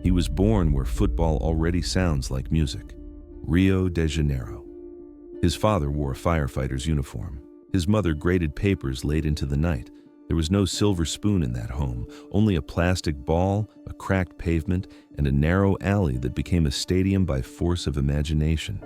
He was born where football already sounds like music, Rio de Janeiro. His father wore a firefighter's uniform. His mother graded papers late into the night. There was no silver spoon in that home, only a plastic ball, a cracked pavement, and a narrow alley that became a stadium by force of imagination.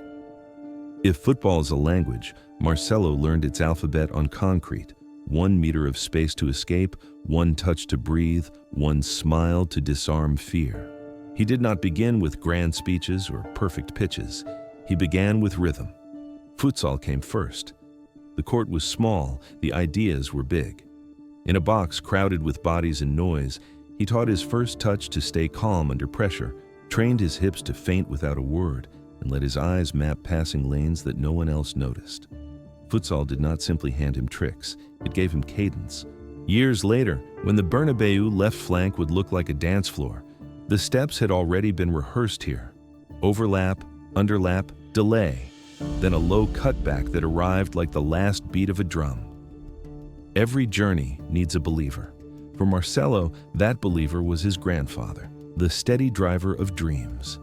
If football is a language, Marcelo learned its alphabet on concrete. 1 meter of space to escape, 1 touch to breathe, 1 smile to disarm fear. He did not begin with grand speeches or perfect pitches. He began with rhythm. Futsal came first. The court was small, the ideas were big. In a box crowded with bodies and noise, he taught his first touch to stay calm under pressure, trained his hips to faint without a word, and let his eyes map passing lanes that no one else noticed. Futsal did not simply hand him tricks, it gave him cadence. Years later, when the Bernabéu left flank would look like a dance floor, the steps had already been rehearsed here. Overlap, underlap, delay, then a low cutback that arrived like the last beat of a drum. Every journey needs a believer. For Marcelo, that believer was his grandfather, the steady driver of dreams.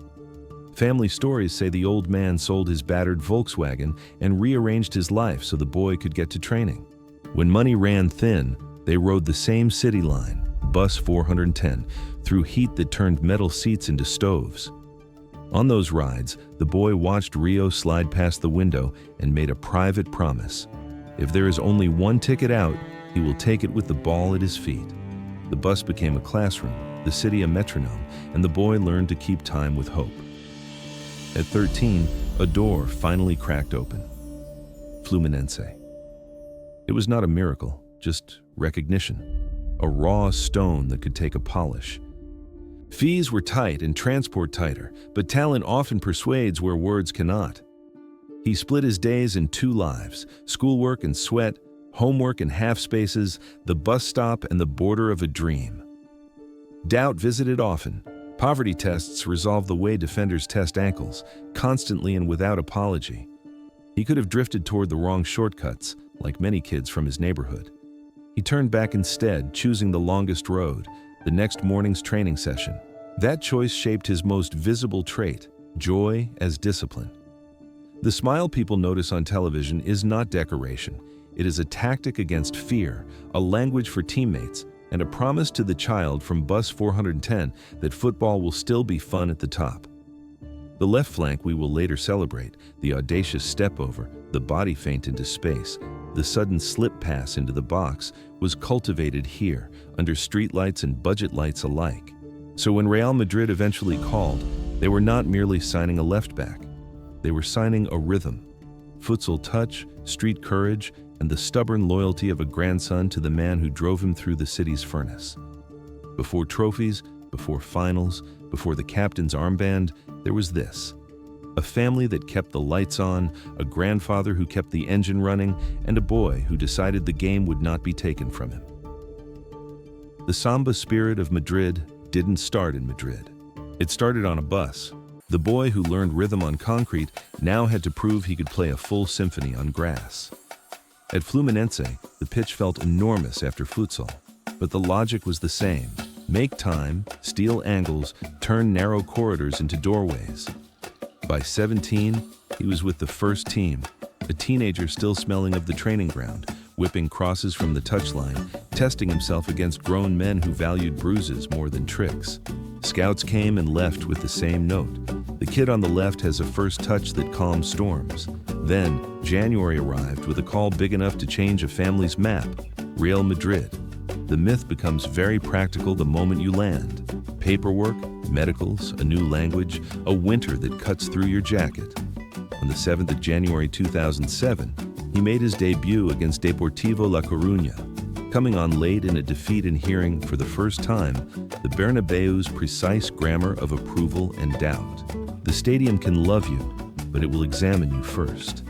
Family stories say the old man sold his battered Volkswagen and rearranged his life so the boy could get to training. When money ran thin, they rode the same city line, Bus 410, through heat that turned metal seats into stoves. On those rides, the boy watched Rio slide past the window and made a private promise. If there is only one ticket out, he will take it with the ball at his feet. The bus became a classroom, the city a metronome, and the boy learned to keep time with hope. At 13, a door finally cracked open. Fluminense. It was not a miracle, just recognition. A raw stone that could take a polish. Fees were tight and transport tighter, but talent often persuades where words cannot. He split his days in 2 lives, schoolwork and sweat, homework and half spaces, the bus stop and the border of a dream. Doubt visited often. Poverty tests resolve the way defenders test ankles, constantly and without apology. He could have drifted toward the wrong shortcuts, like many kids from his neighborhood. He turned back instead, choosing the longest road, the next morning's training session. That choice shaped his most visible trait, joy as discipline. The smile people notice on television is not decoration. It is a tactic against fear, a language for teammates, and a promise to the child from Bus 410 that football will still be fun at the top. The left flank we will later celebrate, the audacious step over, the body feint into space, the sudden slip pass into the box, was cultivated here, under streetlights and budget lights alike. So when Real Madrid eventually called, they were not merely signing a left back. They were signing a rhythm. Futsal touch, street courage, and the stubborn loyalty of a grandson to the man who drove him through the city's furnace. Before trophies, before finals, before the captain's armband, there was this. A family that kept the lights on, a grandfather who kept the engine running, and a boy who decided the game would not be taken from him. The Samba spirit of Madrid didn't start in Madrid. It started on a bus. The boy who learned rhythm on concrete now had to prove he could play a full symphony on grass. At Fluminense, the pitch felt enormous after futsal, but the logic was the same. Make time, steal angles, turn narrow corridors into doorways. By 17, he was with the first team, a teenager still smelling of the training ground, whipping crosses from the touchline, testing himself against grown men who valued bruises more than tricks. Scouts came and left with the same note. The kid on the left has a first touch that calms storms. Then, January arrived with a call big enough to change a family's map, Real Madrid. The myth becomes very practical the moment you land. Paperwork, medicals, a new language, a winter that cuts through your jacket. On the 7th of January 2007, he made his debut against Deportivo La Coruña, coming on late in a defeat and hearing, for the first time, the Bernabéu's precise grammar of approval and doubt. The stadium can love you, but it will examine you first.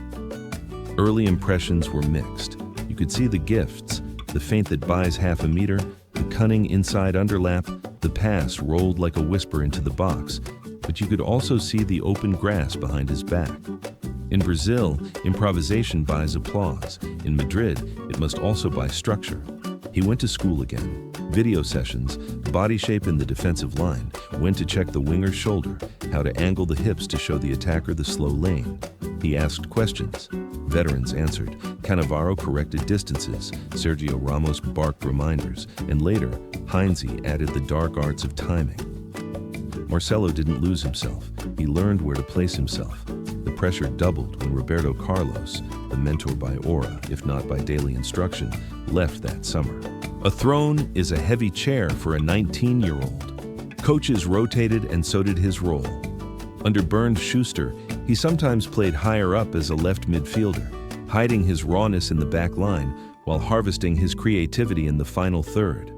Early impressions were mixed. You could see the gifts, the feint that buys half a meter, the cunning inside underlap, the pass rolled like a whisper into the box, but you could also see the open grass behind his back. In Brazil, improvisation buys applause. In Madrid, it must also buy structure. He went to school again. Video sessions, body shape in the defensive line, when to check the winger's shoulder, how to angle the hips to show the attacker the slow lane. He asked questions. Veterans answered. Cannavaro corrected distances. Sergio Ramos barked reminders. And later, Heinze added the dark arts of timing. Marcelo didn't lose himself. He learned where to place himself. The pressure doubled when Roberto Carlos, the mentor by aura, if not by daily instruction, left that summer. A throne is a heavy chair for a 19-year-old. Coaches rotated and so did his role. Under Bernd Schuster, he sometimes played higher up as a left midfielder, hiding his rawness in the back line while harvesting his creativity in the final third.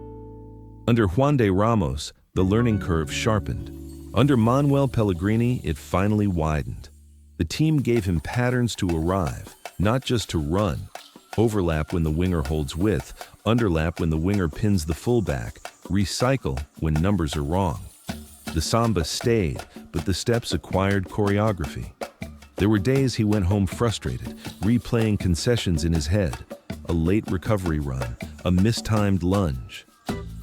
Under Juan de Ramos, the learning curve sharpened. Under Manuel Pellegrini, it finally widened. The team gave him patterns to arrive, not just to run. Overlap when the winger holds width, underlap when the winger pins the fullback, recycle when numbers are wrong. The Samba stayed, but the steps acquired choreography. There were days he went home frustrated, replaying concessions in his head, a late recovery run, a mistimed lunge.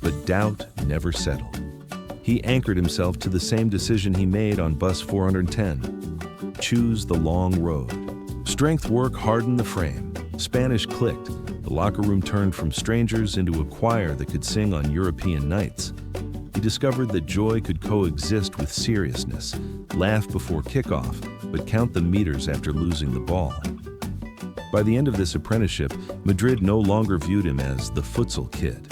But doubt never settled. He anchored himself to the same decision he made on bus 410. Choose the long road. Strength work hardened the frame. Spanish clicked. The locker room turned from strangers into a choir that could sing on European nights. He discovered that joy could coexist with seriousness, laugh before kickoff, but count the meters after losing the ball. By the end of this apprenticeship, Madrid no longer viewed him as the futsal kid.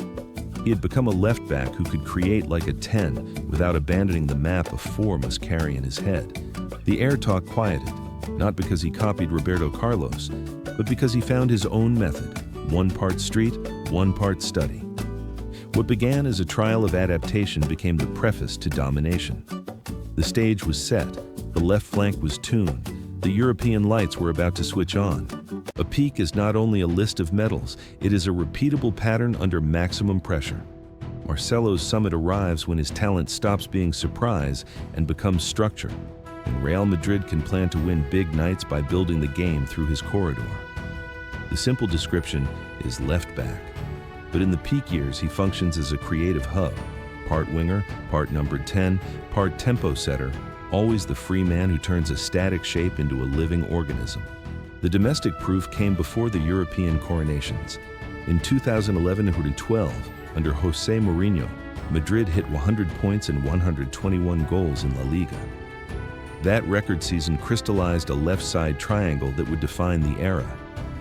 He had become a left back who could create like a 10 without abandoning the map a 4 must carry in his head. The air talk quieted, not because he copied Roberto Carlos, but because he found his own method, one part street, one part study. What began as a trial of adaptation became the preface to domination. The stage was set, the left flank was tuned, the European lights were about to switch on. A peak is not only a list of medals, it is a repeatable pattern under maximum pressure. Marcelo's summit arrives when his talent stops being surprise and becomes structure, and Real Madrid can plan to win big nights by building the game through his corridor. The simple description is left back, but in the peak years he functions as a creative hub, part winger, part numbered 10, part tempo setter, always the free man who turns a static shape into a living organism. The domestic proof came before the European coronations. In 2011-12, under José Mourinho, Madrid hit 100 points and 121 goals in La Liga. That record season crystallized a left-side triangle that would define the era.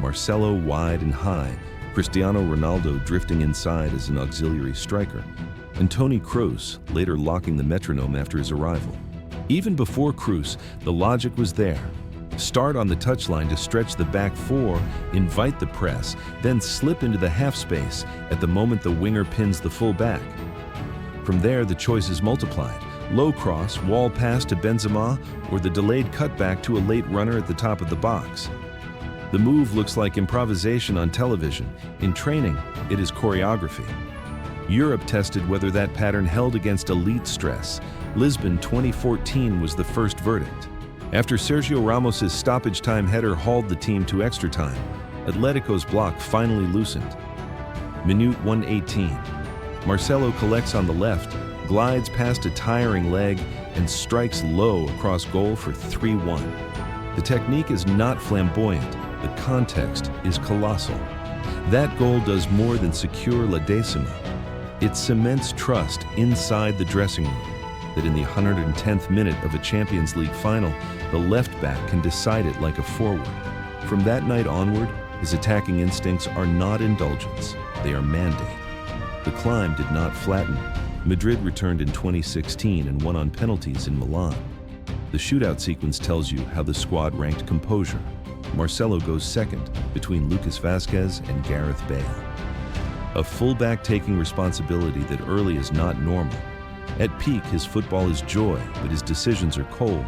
Marcelo wide and high, Cristiano Ronaldo drifting inside as an auxiliary striker, and Toni Kroos later locking the metronome after his arrival. Even before Kroos, the logic was there. Start on the touchline to stretch the back 4, invite the press, then slip into the half space at the moment the winger pins the full back. From there, the choices multiplied. Low cross, wall pass to Benzema, or the delayed cutback to a late runner at the top of the box. The move looks like improvisation on television. In training, it is choreography. Europe tested whether that pattern held against elite stress. Lisbon 2014 was the first verdict. After Sergio Ramos' stoppage time header hauled the team to extra time, Atletico's block finally loosened. Minute 118. Marcelo collects on the left, glides past a tiring leg, and strikes low across goal for 3-1. The technique is not flamboyant, the context is colossal. That goal does more than secure La Decima. It cements trust inside the dressing room, that in the 110th minute of a Champions League final, the left back can decide it like a forward. From that night onward, his attacking instincts are not indulgence, they are mandate. The climb did not flatten. Madrid returned in 2016 and won on penalties in Milan. The shootout sequence tells you how the squad ranked composure. Marcelo goes second, between Lucas Vázquez and Gareth Bale. A fullback taking responsibility that early is not normal. At peak, his football is joy, but his decisions are cold.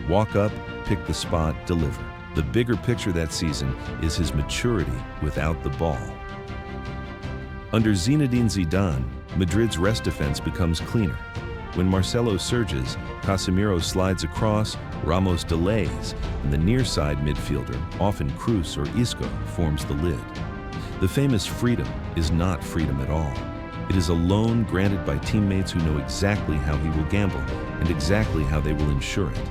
Walk up, pick the spot, deliver. The bigger picture that season is his maturity without the ball. Under Zinedine Zidane, Madrid's rest defense becomes cleaner. When Marcelo surges, Casemiro slides across, Ramos delays, and the near-side midfielder, often Kroos or Isco, forms the lid. The famous freedom is not freedom at all. It is a loan granted by teammates who know exactly how he will gamble and exactly how they will insure it.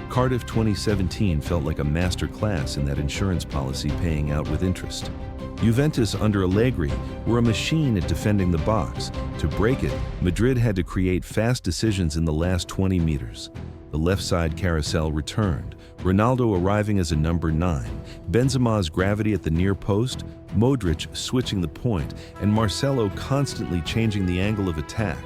Cardiff 2017 felt like a master class in that insurance policy paying out with interest. Juventus under Allegri were a machine at defending the box. To break it, Madrid had to create fast decisions in the last 20 meters. The left side carousel returned, Ronaldo arriving as a number 9, Benzema's gravity at the near post, Modric switching the point, and Marcelo constantly changing the angle of attack.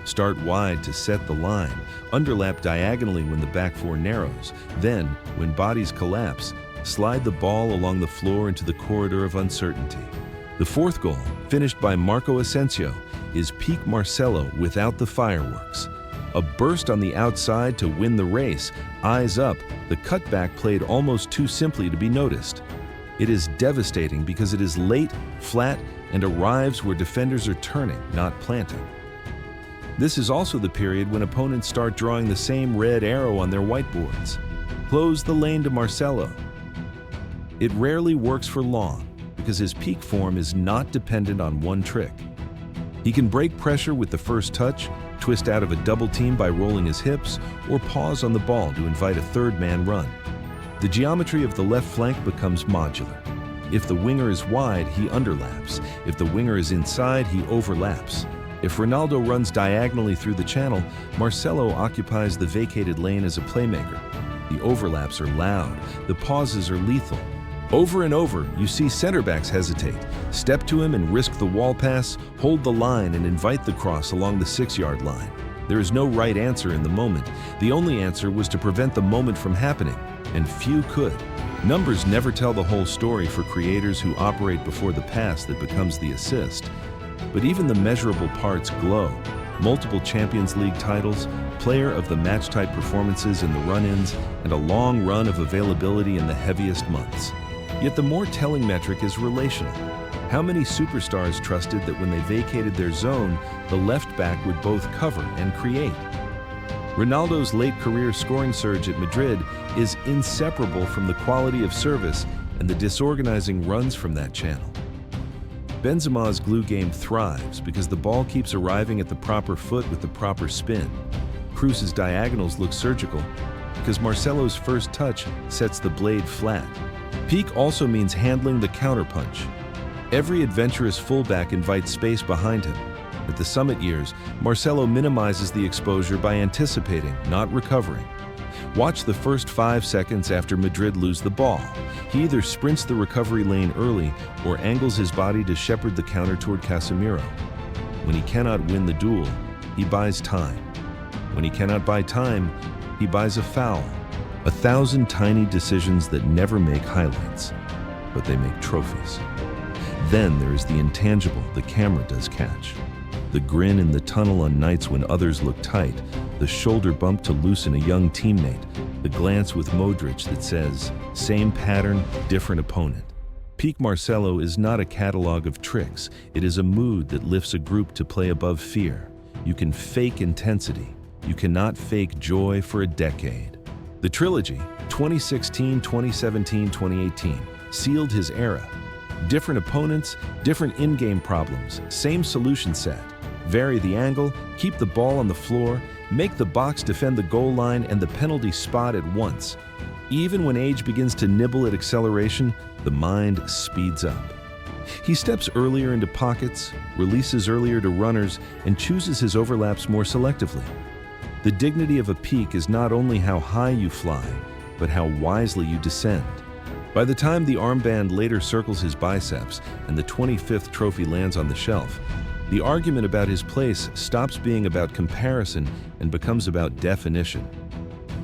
Start wide to set the line, underlap diagonally when the back four narrows, then, when bodies collapse, slide the ball along the floor into the corridor of uncertainty. The fourth goal, finished by Marco Asensio, is peak Marcelo without the fireworks. A burst on the outside to win the race, eyes up, the cutback played almost too simply to be noticed. It is devastating because it is late, flat, and arrives where defenders are turning, not planting. This is also the period when opponents start drawing the same red arrow on their whiteboards. Close the lane to Marcelo. It rarely works for long because his peak form is not dependent on one trick. He can break pressure with the first touch, twist out of a double team by rolling his hips, or pause on the ball to invite a third-man run. The geometry of the left flank becomes modular. If the winger is wide, he underlaps. If the winger is inside, he overlaps. If Ronaldo runs diagonally through the channel, Marcelo occupies the vacated lane as a playmaker. The overlaps are loud, the pauses are lethal. Over and over, you see center backs hesitate, step to him and risk the wall pass, hold the line and invite the cross along the 6-yard line. There is no right answer in the moment. The only answer was to prevent the moment from happening, and few could. Numbers never tell the whole story for creators who operate before the pass that becomes the assist. But even the measurable parts glow. Multiple Champions League titles, player of the match-type performances in the run-ins, and a long run of availability in the heaviest months. Yet the more telling metric is relational. How many superstars trusted that when they vacated their zone, the left back would both cover and create? Ronaldo's late career scoring surge at Madrid is inseparable from the quality of service and the disorganizing runs from that channel. Benzema's glue game thrives because the ball keeps arriving at the proper foot with the proper spin. Kroos's diagonals look surgical because Marcelo's first touch sets the blade flat. Peak also means handling the counterpunch. Every adventurous fullback invites space behind him. At the Summit years, Marcelo minimizes the exposure by anticipating, not recovering. Watch the first 5 seconds after Madrid lose the ball. He either sprints the recovery lane early or angles his body to shepherd the counter toward Casemiro. When he cannot win the duel, he buys time. When he cannot buy time, he buys a foul. 1,000 tiny decisions that never make highlights, but they make trophies. Then there is the intangible the camera does catch. The grin in the tunnel on nights when others look tight, the shoulder bump to loosen a young teammate, the glance with Modric that says, same pattern, different opponent. Peak Marcelo is not a catalog of tricks, it is a mood that lifts a group to play above fear. You can fake intensity, you cannot fake joy for a decade. The trilogy, 2016, 2017, 2018, sealed his era. Different opponents, different in-game problems, same solution set. Vary the angle, keep the ball on the floor, make the box defend the goal line and the penalty spot at once. Even when age begins to nibble at acceleration, the mind speeds up. He steps earlier into pockets, releases earlier to runners, and chooses his overlaps more selectively. The dignity of a peak is not only how high you fly, but how wisely you descend. By the time the armband later circles his biceps and the 25th trophy lands on the shelf, the argument about his place stops being about comparison and becomes about definition.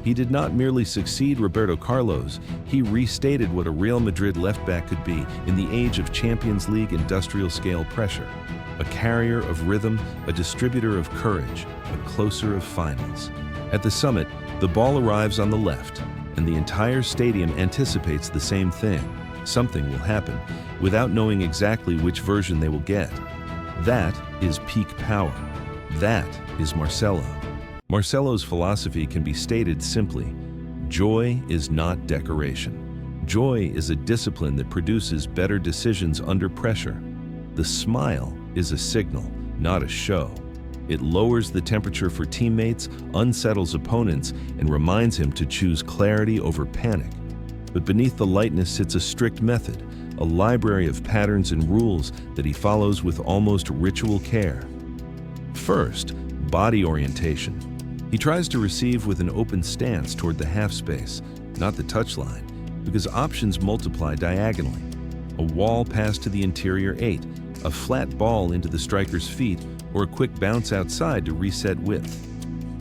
He did not merely succeed Roberto Carlos, he restated what a Real Madrid left-back could be in the age of Champions League industrial-scale pressure. A carrier of rhythm, a distributor of courage, a closer of finals. At the Summit, the ball arrives on the left, and the entire stadium anticipates the same thing. Something will happen, without knowing exactly which version they will get. That is peak power. That is Marcelo. Marcelo's philosophy can be stated simply: joy is not decoration. Joy is a discipline that produces better decisions under pressure. The smile is a signal, not a show. It lowers the temperature for teammates, unsettles opponents, and reminds him to choose clarity over panic. But beneath the lightness sits a strict method, a library of patterns and rules that he follows with almost ritual care. First, body orientation. He tries to receive with an open stance toward the half space, not the touchline, because options multiply diagonally. A wall pass to the interior 8, a flat ball into the striker's feet, or a quick bounce outside to reset width.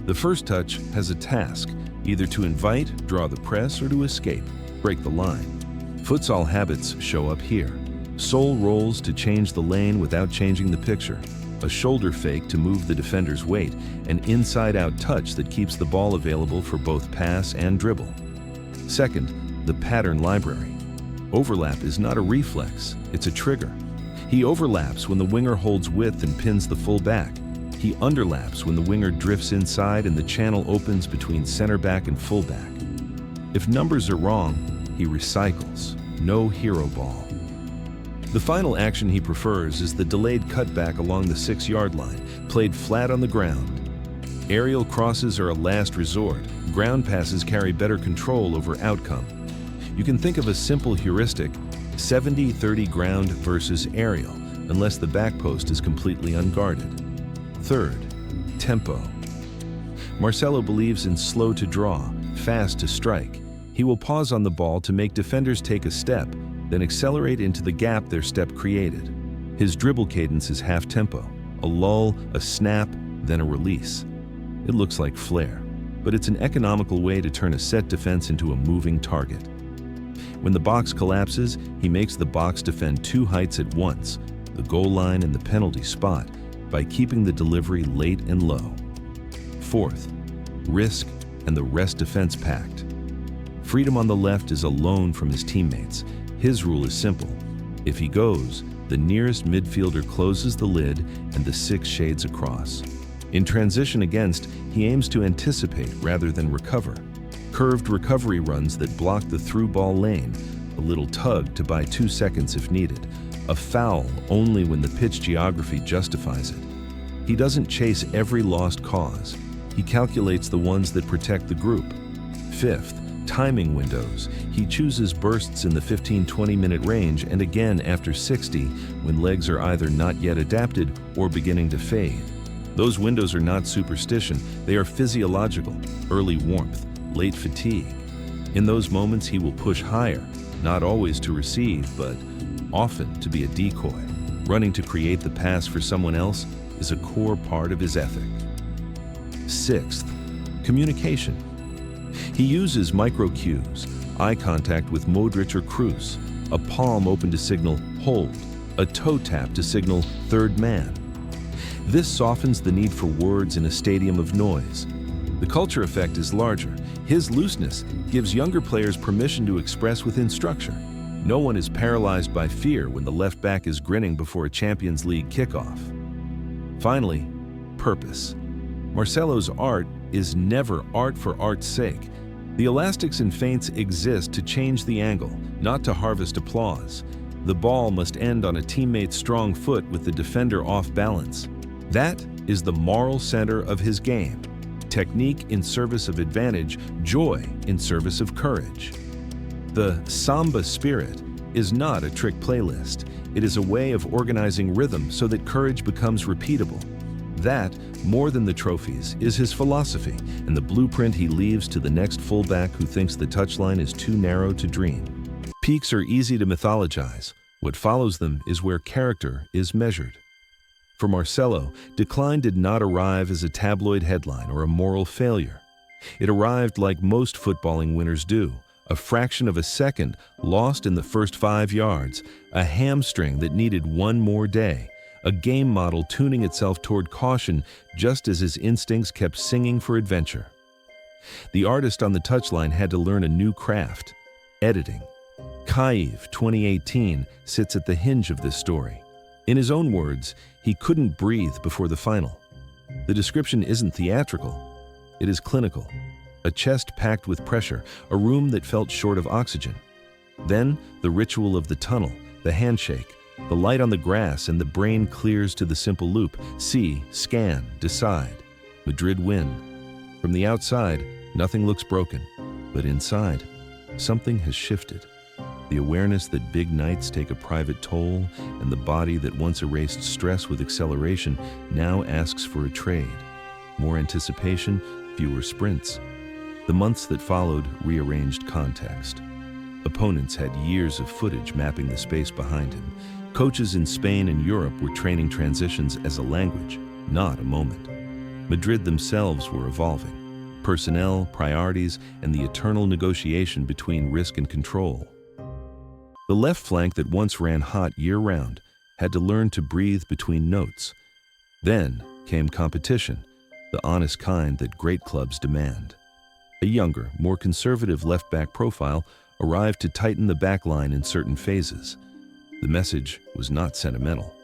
The first touch has a task, either to invite, draw the press, or to escape, break the line. Futsal habits show up here. Sole rolls to change the lane without changing the picture, a shoulder fake to move the defender's weight, an inside-out touch that keeps the ball available for both pass and dribble. Second, the pattern library. Overlap is not a reflex, it's a trigger. He overlaps when the winger holds width and pins the full back. He underlaps when the winger drifts inside and the channel opens between center back and full back. If numbers are wrong, he recycles. No hero ball. The final action he prefers is the delayed cutback along the 6-yard line, played flat on the ground. Aerial crosses are a last resort. Ground passes carry better control over outcome. You can think of a simple heuristic: 70-30 ground versus aerial, unless the back post is completely unguarded. Third, tempo. Marcelo believes in slow to draw, fast to strike. He will pause on the ball to make defenders take a step, then accelerate into the gap their step created. His dribble cadence is half tempo, a lull, a snap, then a release. It looks like flair, but it's an economical way to turn a set defense into a moving target. When the box collapses, he makes the box defend 2 heights at once, the goal line and the penalty spot, by keeping the delivery late and low. Fourth, risk and the rest defense pact. Freedom on the left is a loan from his teammates. His rule is simple. If he goes, the nearest midfielder closes the lid and the 6 shades across. In transition against, he aims to anticipate rather than recover. Curved recovery runs that block the through ball lane, a little tug to buy 2 seconds if needed, a foul only when the pitch geography justifies it. He doesn't chase every lost cause. He calculates the ones that protect the group. Fifth, timing windows. He chooses bursts in the 15-20 minute range and again after 60 when legs are either not yet adapted or beginning to fade. Those windows are not superstition, they are physiological: early warmth, late fatigue. In those moments he will push higher, not always to receive, but often to be a decoy. Running to create the pass for someone else is a core part of his ethic. Sixth, communication. He uses micro cues, eye contact with Modric or Kroos, a palm open to signal hold, a toe tap to signal third man. This softens the need for words in a stadium of noise. The culture effect is larger. His looseness gives younger players permission to express within structure. No one is paralyzed by fear when the left back is grinning before a Champions League kickoff. Finally, purpose. Marcelo's art is never art for art's sake. The elastics and feints exist to change the angle, not to harvest applause. The ball must end on a teammate's strong foot with the defender off balance. That is the moral center of his game. Technique in service of advantage, joy in service of courage. The Samba spirit is not a trick playlist. It is a way of organizing rhythm so that courage becomes repeatable. That, more than the trophies, is his philosophy and the blueprint he leaves to the next fullback who thinks the touchline is too narrow to dream. Peaks are easy to mythologize. What follows them is where character is measured. For Marcelo, decline did not arrive as a tabloid headline or a moral failure. It arrived like most footballing winners do, a fraction of a second lost in the first 5 yards, a hamstring that needed one more day, a game model tuning itself toward caution just as his instincts kept singing for adventure. The artist on the touchline had to learn a new craft: editing. Cardiff 2018 sits at the hinge of this story. In his own words, he couldn't breathe before the final. The description isn't theatrical, it is clinical. A chest packed with pressure, a room that felt short of oxygen. Then, the ritual of the tunnel, the handshake, The light on the grass and the brain clears to the simple loop. See, scan, decide. Madrid win. From the outside, nothing looks broken. But inside, something has shifted. The awareness that big nights take a private toll, and the body that once erased stress with acceleration now asks for a trade. More anticipation, fewer sprints. The months that followed rearranged context. Opponents had years of footage mapping the space behind him. Coaches in Spain and Europe were training transitions as a language, not a moment. Madrid themselves were evolving. Personnel, priorities, and the eternal negotiation between risk and control. The left flank that once ran hot year-round had to learn to breathe between notes. Then came competition, the honest kind that great clubs demand. A younger, more conservative left-back profile arrived to tighten the back line in certain phases. The message was not sentimental.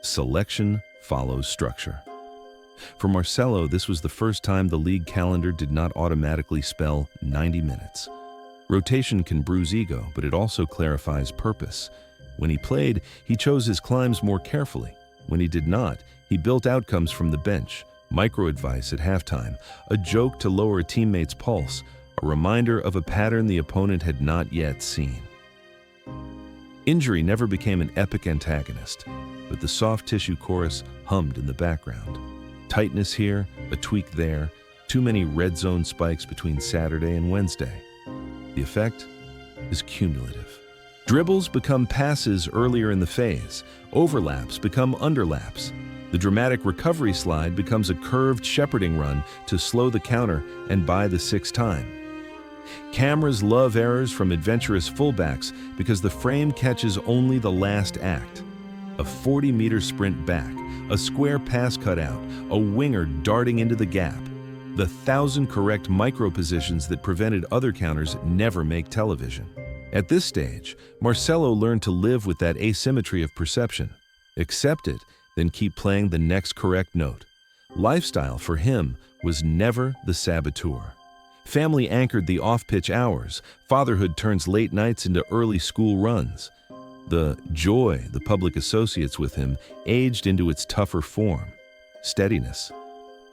Selection follows structure. For Marcelo, this was the first time the league calendar did not automatically spell 90 minutes. Rotation can bruise ego, but it also clarifies purpose. When he played, he chose his climbs more carefully. When he did not, he built outcomes from the bench, micro-advice at halftime, a joke to lower a teammate's pulse, a reminder of a pattern the opponent had not yet seen. Injury never became an epic antagonist, but the soft tissue chorus hummed in the background. Tightness here, a tweak there, too many red zone spikes between Saturday and Wednesday. The effect is cumulative. Dribbles become passes earlier in the phase. Overlaps become underlaps. The dramatic recovery slide becomes a curved shepherding run to slow the counter and buy the sixth time. Cameras love errors from adventurous fullbacks because the frame catches only the last act. A 40-meter sprint back, a square pass cutout, a winger darting into the gap. The 1,000 correct micro-positions that prevented other counters never make television. At this stage, Marcelo learned to live with that asymmetry of perception. Accept it, then keep playing the next correct note. Lifestyle for him was never the saboteur. Family anchored the off-pitch hours. Fatherhood turns late nights into early school runs. The joy the public associates with him aged into its tougher form. Steadiness.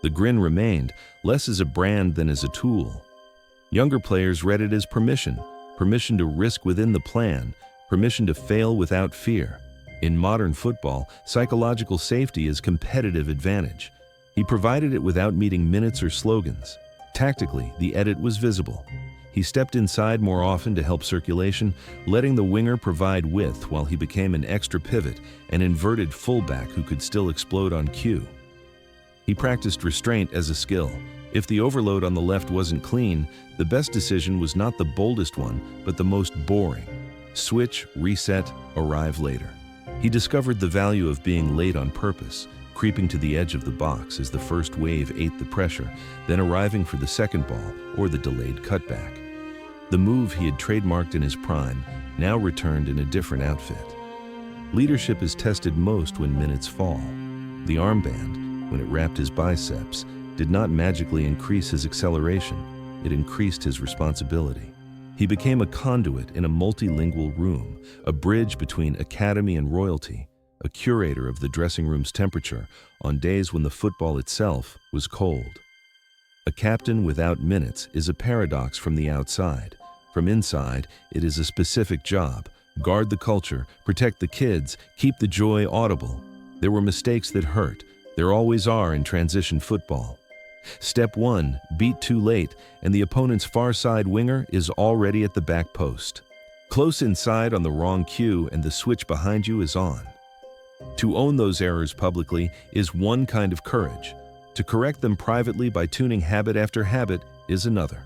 The grin remained, less as a brand than as a tool. Younger players read it as permission to risk within the plan, permission to fail without fear. In modern football, psychological safety is competitive advantage. He provided it without meeting minutes or slogans. Tactically, the edit was visible. He stepped inside more often to help circulation, letting the winger provide width while he became an extra pivot, an inverted fullback who could still explode on cue. He practiced restraint as a skill. If the overload on the left wasn't clean, the best decision was not the boldest one, but the most boring. Switch, reset, arrive later. He discovered the value of being late on purpose, creeping to the edge of the box as the first wave ate the pressure, then arriving for the second ball or the delayed cutback. The move he had trademarked in his prime now returned in a different outfit. Leadership is tested most when minutes fall. The armband, when it wrapped his biceps, did not magically increase his acceleration. It increased his responsibility. He became a conduit in a multilingual room, a bridge between academy and royalty, a curator of the dressing room's temperature on days when the football itself was cold. A captain without minutes is a paradox from the outside. From inside, it is a specific job. Guard the culture, protect the kids, keep the joy audible. There were mistakes that hurt. There always are in transition football. Step 1, beat too late, and the opponent's far side winger is already at the back post. Close inside on the wrong cue and the switch behind you is on. To own those errors publicly is one kind of courage. To correct them privately by tuning habit after habit is another.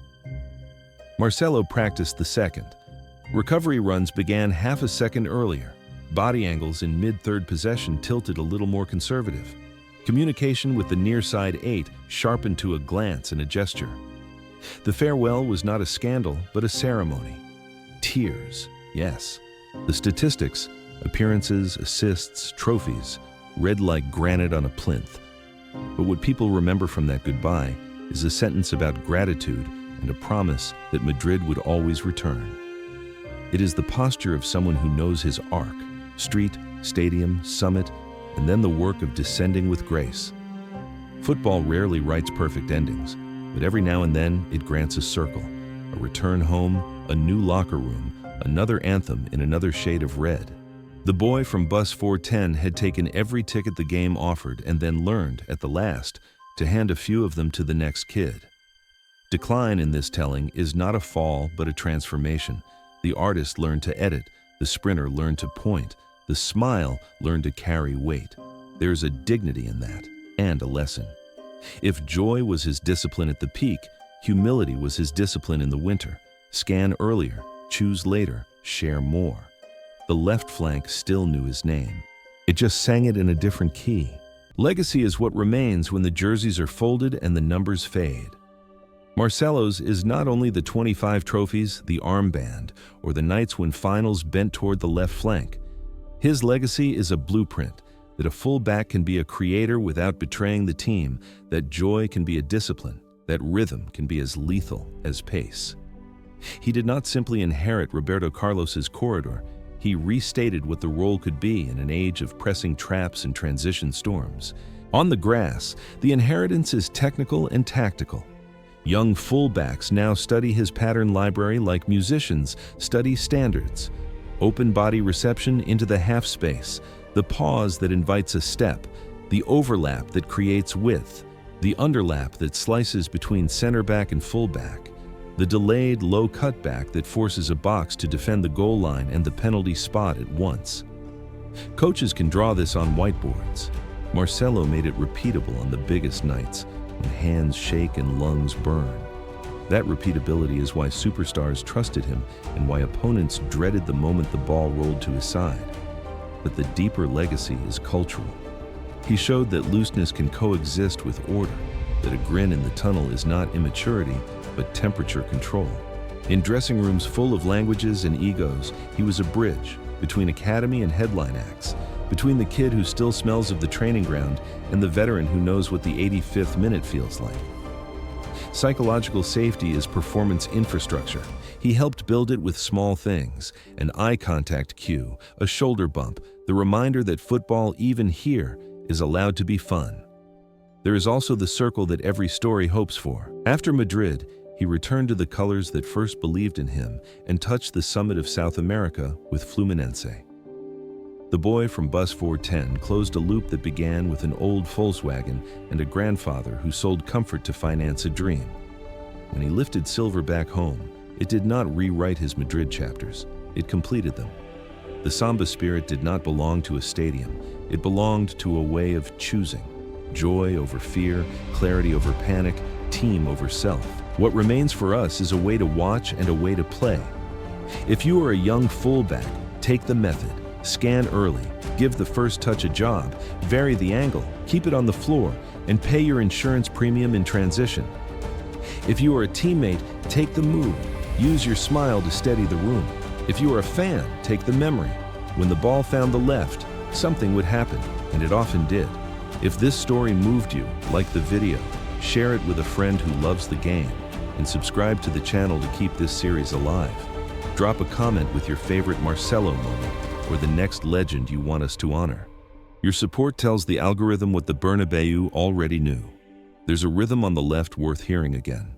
Marcelo practiced the second. Recovery runs began half a second earlier. Body angles in mid-third possession tilted a little more conservative. Communication with the near side 8 sharpened to a glance and a gesture. The farewell was not a scandal, but a ceremony. Tears, yes. The statistics, appearances, assists, trophies, read like granite on a plinth. But what people remember from that goodbye is a sentence about gratitude and a promise that Madrid would always return. It is the posture of someone who knows his arc, street, stadium, summit, and then the work of descending with grace. Football rarely writes perfect endings, but every now and then it grants a circle, a return home, a new locker room, another anthem in another shade of red. The boy from bus 410 had taken every ticket the game offered and then learned, at the last, to hand a few of them to the next kid. Decline in this telling is not a fall but a transformation. The artist learned to edit, the sprinter learned to point, the smile learned to carry weight. There's a dignity in that, and a lesson. If joy was his discipline at the peak, humility was his discipline in the winter. Scan earlier, choose later, share more. The left flank still knew his name. It just sang it in a different key. Legacy is what remains when the jerseys are folded and the numbers fade. Marcelo's is not only the 25 trophies, the armband, or the nights when finals bent toward the left flank. His legacy is a blueprint that a fullback can be a creator without betraying the team, that joy can be a discipline, that rhythm can be as lethal as pace. He did not simply inherit Roberto Carlos's corridor, he restated what the role could be in an age of pressing traps and transition storms. On the grass, the inheritance is technical and tactical. Young fullbacks now study his pattern library like musicians study standards. Open body reception into the half space, the pause that invites a step, the overlap that creates width, the underlap that slices between center back and fullback, the delayed low cutback that forces a box to defend the goal line and the penalty spot at once. Coaches can draw this on whiteboards. Marcelo made it repeatable on the biggest nights, when hands shake and lungs burn. That repeatability is why superstars trusted him and why opponents dreaded the moment the ball rolled to his side. But the deeper legacy is cultural. He showed that looseness can coexist with order, that a grin in the tunnel is not immaturity, but temperature control. In dressing rooms full of languages and egos, he was a bridge between academy and headline acts, between the kid who still smells of the training ground and the veteran who knows what the 85th minute feels like. Psychological safety is performance infrastructure. He helped build it with small things, an eye contact cue, a shoulder bump, the reminder that football, even here, is allowed to be fun. There is also the circle that every story hopes for. After Madrid, he returned to the colors that first believed in him and touched the summit of South America with Fluminense. The boy from bus 410 closed a loop that began with an old Volkswagen and a grandfather who sold comfort to finance a dream. When he lifted silver back home, it did not rewrite his Madrid chapters, it completed them. The Samba spirit did not belong to a stadium, it belonged to a way of choosing. Joy over fear, clarity over panic, team over self. What remains for us is a way to watch and a way to play. If you are a young fullback, take the method. Scan early, give the first touch a job, vary the angle, keep it on the floor, and pay your insurance premium in transition. If you are a teammate, take the move. Use your smile to steady the room. If you are a fan, take the memory. When the ball found the left, something would happen, and it often did. If this story moved you, like the video, share it with a friend who loves the game, and subscribe to the channel to keep this series alive. Drop a comment with your favorite Marcelo moment, or the next legend you want us to honor. Your support tells the algorithm what the Bernabéu already knew. There's a rhythm on the left worth hearing again.